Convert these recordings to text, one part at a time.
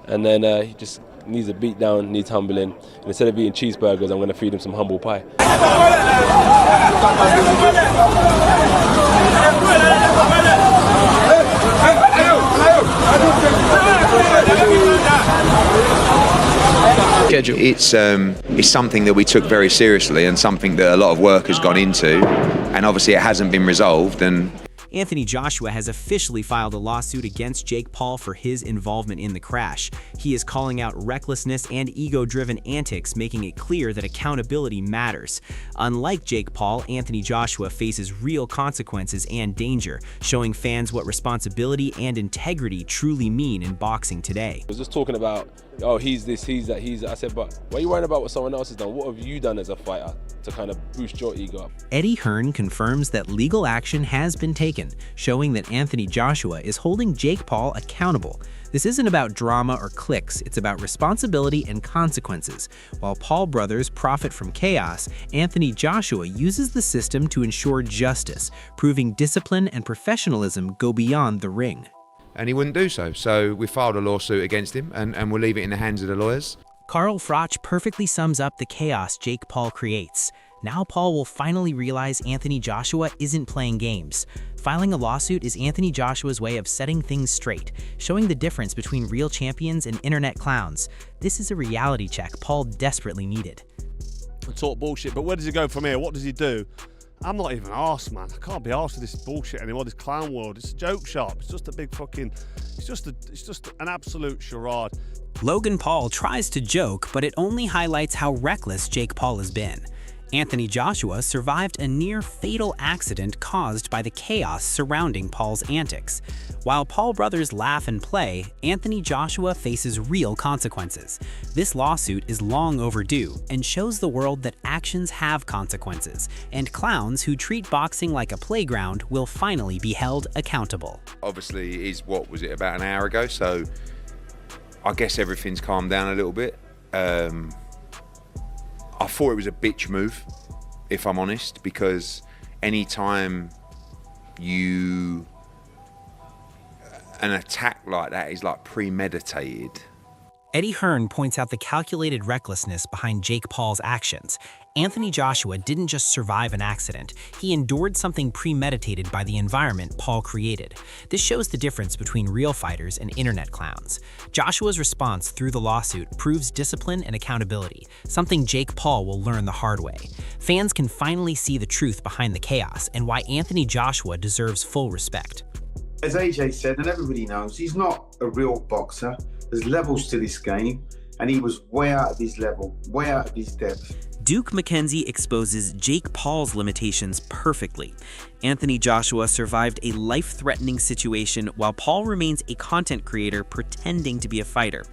and then he just needs a beat down, needs humbling. And instead of eating cheeseburgers, I'm going to feed him some humble pie. It's something that we took very seriously and something that a lot of work has gone into, and obviously it hasn't been resolved. And Anthony Joshua has officially filed a lawsuit against Jake Paul for his involvement in the crash. He is calling out recklessness and ego-driven antics, making it clear that accountability matters. Unlike Jake Paul, Anthony Joshua faces real consequences and danger, showing fans what responsibility and integrity truly mean in boxing today. I was just talking about, oh, he's this, he's that, he's that. I said, but why are you worrying about what someone else has done? What have you done as a fighter to kind of boost your ego up? Eddie Hearn confirms that legal action has been taken, showing that Anthony Joshua is holding Jake Paul accountable. This isn't about drama or clicks, it's about responsibility and consequences. While Paul brothers profit from chaos, Anthony Joshua uses the system to ensure justice, proving discipline and professionalism go beyond the ring. and he wouldn't do so. So we filed a lawsuit against him, and we'll leave it in the hands of the lawyers. Carl Froch perfectly sums up the chaos Jake Paul creates. Now Paul will finally realize Anthony Joshua isn't playing games. Filing a lawsuit is Anthony Joshua's way of setting things straight, showing the difference between real champions and internet clowns. This is a reality check Paul desperately needed. I talk bullshit, but where does he go from here? What does he do? I'm not even arsed, man. I can't be arsed with this bullshit anymore, this clown world. It's a joke shop. It's just a big fucking... It's just an absolute charade. Logan Paul tries to joke, but it only highlights how reckless Jake Paul has been. Anthony Joshua survived a near-fatal accident caused by the chaos surrounding Paul's antics. While Paul brothers laugh and play, Anthony Joshua faces real consequences. This lawsuit is long overdue and shows the world that actions have consequences, and clowns who treat boxing like a playground will finally be held accountable. Obviously, it is, what was it, about an hour ago, so I guess everything's calmed down a little bit. I thought it was a bitch move, if I'm honest, because anytime an attack like that is like premeditated. Eddie Hearn points out the calculated recklessness behind Jake Paul's actions. Anthony Joshua didn't just survive an accident, he endured something premeditated by the environment Paul created. This shows the difference between real fighters and internet clowns. Joshua's response through the lawsuit proves discipline and accountability, something Jake Paul will learn the hard way. Fans can finally see the truth behind the chaos and why Anthony Joshua deserves full respect. As AJ said, and everybody knows, he's not a real boxer. There's levels to this game, and he was way out of his level, way out of his depth. Duke McKenzie exposes Jake Paul's limitations perfectly. Anthony Joshua survived a life-threatening situation while Paul remains a content creator pretending to be a fighter.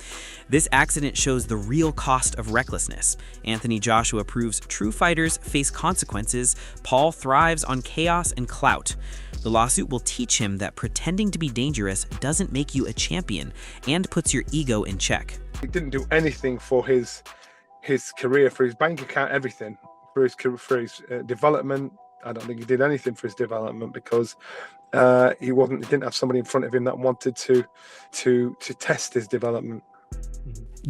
This accident shows the real cost of recklessness. Anthony Joshua proves true fighters face consequences. Paul thrives on chaos and clout. The lawsuit will teach him that pretending to be dangerous doesn't make you a champion and puts your ego in check. He didn't do anything for his career, for his bank account, everything, for his development. I don't think he did anything for his development because he didn't have somebody in front of him that wanted to test his development.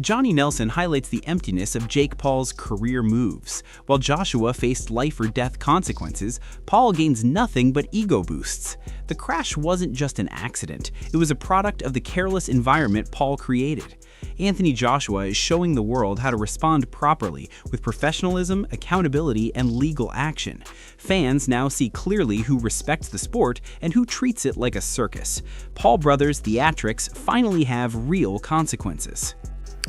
Johnny Nelson highlights the emptiness of Jake Paul's career moves. While Joshua faced life or death consequences, Paul gains nothing but ego boosts. The crash wasn't just an accident, it was a product of the careless environment Paul created. Anthony Joshua is showing the world how to respond properly with professionalism, accountability, and legal action. Fans now see clearly who respects the sport and who treats it like a circus. Paul brothers' theatrics finally have real consequences.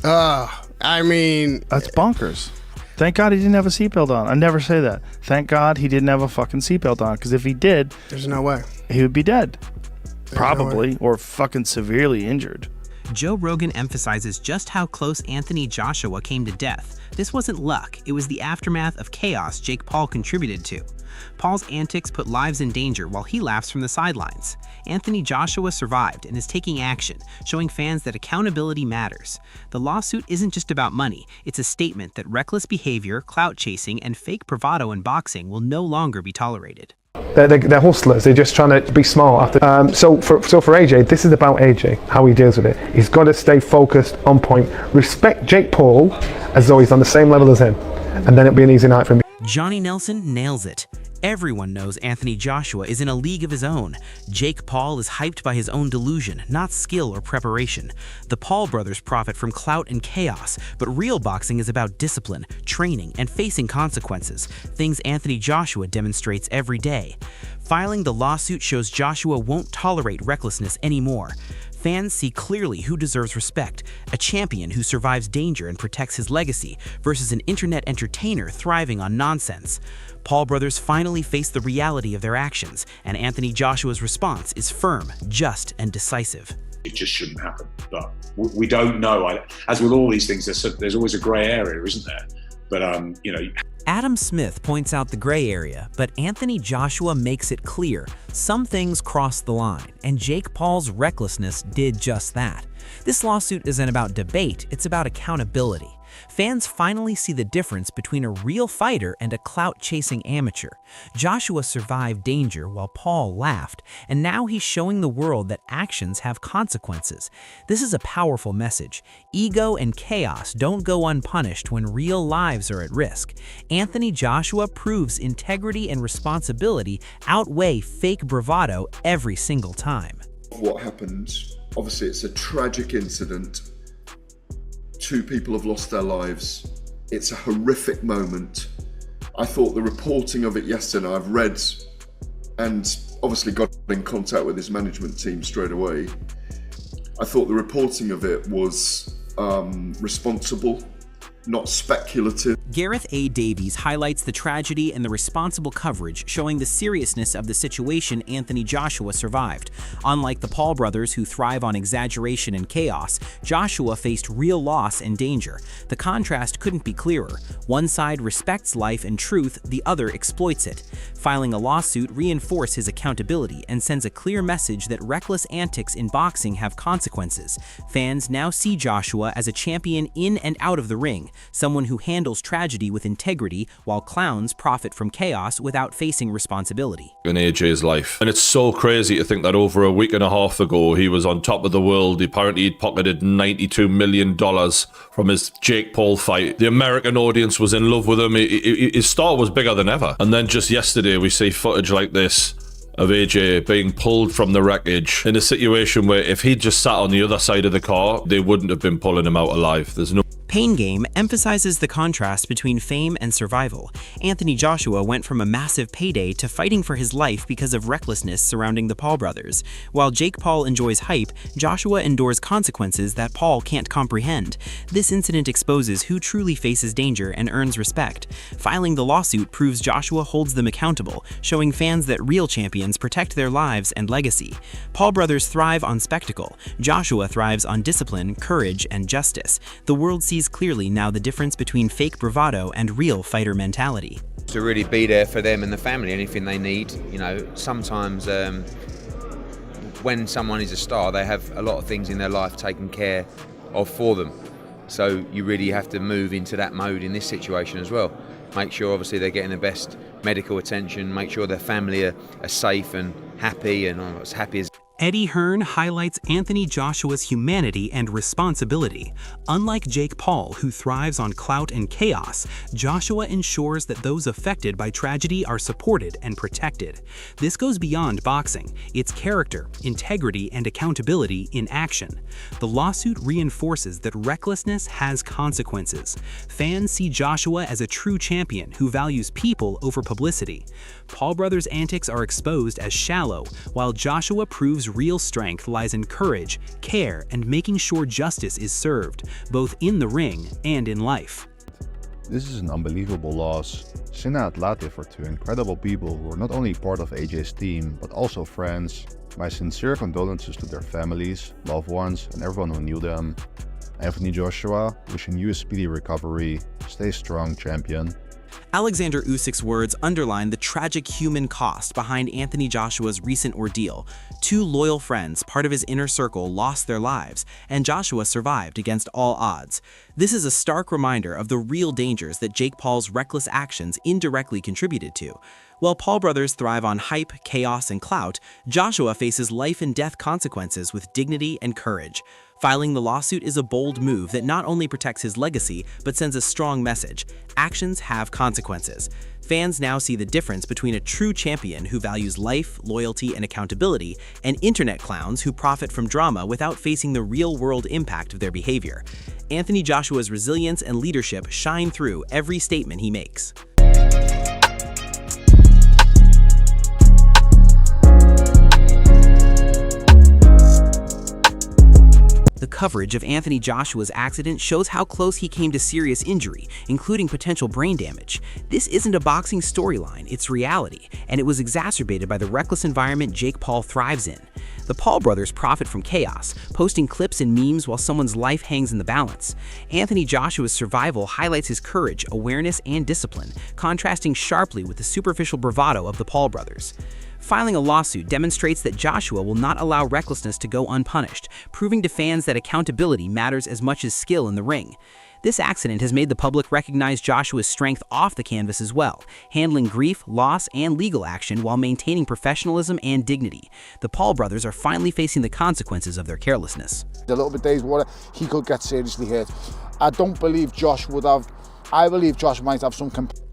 I mean... That's bonkers. Thank God he didn't have a seatbelt on. I never say that. Thank God he didn't have a fucking seatbelt on, because if he did... There's no way. He would be dead. There's Probably, no way. or fucking severely injured. Joe Rogan emphasizes just how close Anthony Joshua came to death. This wasn't luck, it was the aftermath of chaos Jake Paul contributed to. Paul's antics put lives in danger while he laughs from the sidelines. Anthony Joshua survived and is taking action, showing fans that accountability matters. The lawsuit isn't just about money, it's a statement that reckless behavior, clout chasing, and fake bravado in boxing will no longer be tolerated. They're hustlers. They're just trying to be smart. So for AJ, this is about AJ, how he deals with it. He's got to stay focused, on point. Respect Jake Paul as though he's on the same level as him, and then it'll be an easy night for him. Johnny Nelson nails it. Everyone knows Anthony Joshua is in a league of his own. Jake Paul is hyped by his own delusion, not skill or preparation. The Paul brothers profit from clout and chaos, but real boxing is about discipline, training, and facing consequences, things Anthony Joshua demonstrates every day. Filing the lawsuit shows Joshua won't tolerate recklessness anymore. Fans see clearly who deserves respect, a champion who survives danger and protects his legacy versus an internet entertainer thriving on nonsense. Paul brothers finally face the reality of their actions, and Anthony Joshua's response is firm, just, and decisive. It just shouldn't happen, but we don't know. As with all these things, there's always a grey area, isn't there? But, Adam Smith points out the gray area, but Anthony Joshua makes it clear some things cross the line, and Jake Paul's recklessness did just that. This lawsuit isn't about debate, it's about accountability. Fans finally see the difference between a real fighter and a clout-chasing amateur. Joshua survived danger while Paul laughed, and now he's showing the world that actions have consequences. This is a powerful message. Ego and chaos don't go unpunished when real lives are at risk. Anthony Joshua proves integrity and responsibility outweigh fake bravado every single time. What happened, obviously it's a tragic incident. 2 people have lost their lives. It's a horrific moment. I thought the reporting of it yesterday, I've read and obviously got in contact with his management team straight away. I thought the reporting of it was responsible, not speculative. Gareth A. Davies highlights the tragedy and the responsible coverage, showing the seriousness of the situation Anthony Joshua survived. Unlike the Paul brothers, who thrive on exaggeration and chaos, Joshua faced real loss and danger. The contrast couldn't be clearer. One side respects life and truth, the other exploits it. Filing a lawsuit reinforces his accountability and sends a clear message that reckless antics in boxing have consequences. Fans now see Joshua as a champion in and out of the ring, someone who handles tragedy with integrity, while clowns profit from chaos without facing responsibility. In AJ's life. And it's so crazy to think that over a week and a half ago, he was on top of the world. Apparently he'd pocketed $92 million from his Jake Paul fight. The American audience was in love with him. His star was bigger than ever. And then just yesterday, we see footage like this of AJ being pulled from the wreckage in a situation where if he'd just sat on the other side of the car, they wouldn't have been pulling him out alive. There's no... Pain Game emphasizes the contrast between fame and survival. Anthony Joshua went from a massive payday to fighting for his life because of recklessness surrounding the Paul brothers. While Jake Paul enjoys hype, Joshua endures consequences that Paul can't comprehend. This incident exposes who truly faces danger and earns respect. Filing the lawsuit proves Joshua holds them accountable, showing fans that real champions protect their lives and legacy. Paul brothers thrive on spectacle. Joshua thrives on discipline, courage, and justice. The world sees clearly now the difference between fake bravado and real fighter mentality. To really be there for them and the family, anything they need. You know, sometimes when someone is a star, they have a lot of things in their life taken care of for them. So you really have to move into that mode in this situation as well. Make sure obviously they're getting the best medical attention, make sure their family are safe and happy and as happy as... Eddie Hearn highlights Anthony Joshua's humanity and responsibility. Unlike Jake Paul, who thrives on clout and chaos, Joshua ensures that those affected by tragedy are supported and protected. This goes beyond boxing. It's character, integrity, and accountability in action. The lawsuit reinforces that recklessness has consequences. Fans see Joshua as a true champion who values people over publicity. Paul brothers' antics are exposed as shallow, while Joshua proves real strength lies in courage, care, and making sure justice is served, both in the ring and in life. This is an unbelievable loss. Sinna Atlate for 2 incredible people who were not only part of AJ's team, but also friends. My sincere condolences to their families, loved ones, and everyone who knew them. Anthony Joshua, wishing you a speedy recovery. Stay strong, champion. Alexander Usyk's words underline the tragic human cost behind Anthony Joshua's recent ordeal. 2 loyal friends, part of his inner circle, lost their lives, and Joshua survived against all odds. This is a stark reminder of the real dangers that Jake Paul's reckless actions indirectly contributed to. While Paul brothers thrive on hype, chaos, and clout, Joshua faces life and death consequences with dignity and courage. Filing the lawsuit is a bold move that not only protects his legacy, but sends a strong message. Actions have consequences. Fans now see the difference between a true champion who values life, loyalty, and accountability, and internet clowns who profit from drama without facing the real-world impact of their behavior. Anthony Joshua's resilience and leadership shine through every statement he makes. The coverage of Anthony Joshua's accident shows how close he came to serious injury, including potential brain damage. This isn't a boxing storyline, it's reality, and it was exacerbated by the reckless environment Jake Paul thrives in. The Paul brothers profit from chaos, posting clips and memes while someone's life hangs in the balance. Anthony Joshua's survival highlights his courage, awareness, and discipline, contrasting sharply with the superficial bravado of the Paul brothers. Filing a lawsuit demonstrates that Joshua will not allow recklessness to go unpunished, proving to fans that accountability matters as much as skill in the ring. This accident has made the public recognize Joshua's strength off the canvas as well, handling grief, loss, and legal action while maintaining professionalism and dignity. The Paul brothers are finally facing the consequences of their carelessness. A little bit days water, he could get seriously hurt. I don't believe Josh would have. I believe Josh might have some.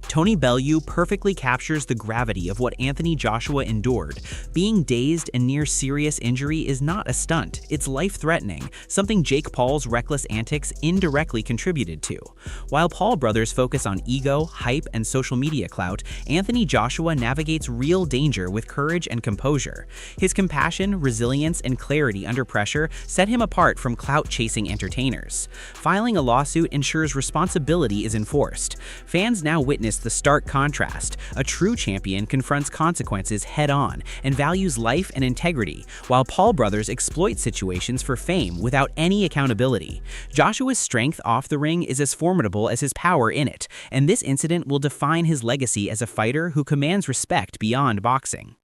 Tony Bellew perfectly captures the gravity of what Anthony Joshua endured. Being dazed and near serious injury is not a stunt, it's life-threatening, something Jake Paul's reckless antics indirectly contributed to. While Paul brothers focus on ego, hype, and social media clout, Anthony Joshua navigates real danger with courage and composure. His compassion, resilience, and clarity under pressure set him apart from clout-chasing entertainers. Filing a lawsuit ensures responsibility is enforced. Fans now witness the stark contrast. A true champion confronts consequences head-on and values life and integrity, while Paul brothers exploit situations for fame without any accountability. Joshua's strength off the ring is as formidable as his power in it, and this incident will define his legacy as a fighter who commands respect beyond boxing.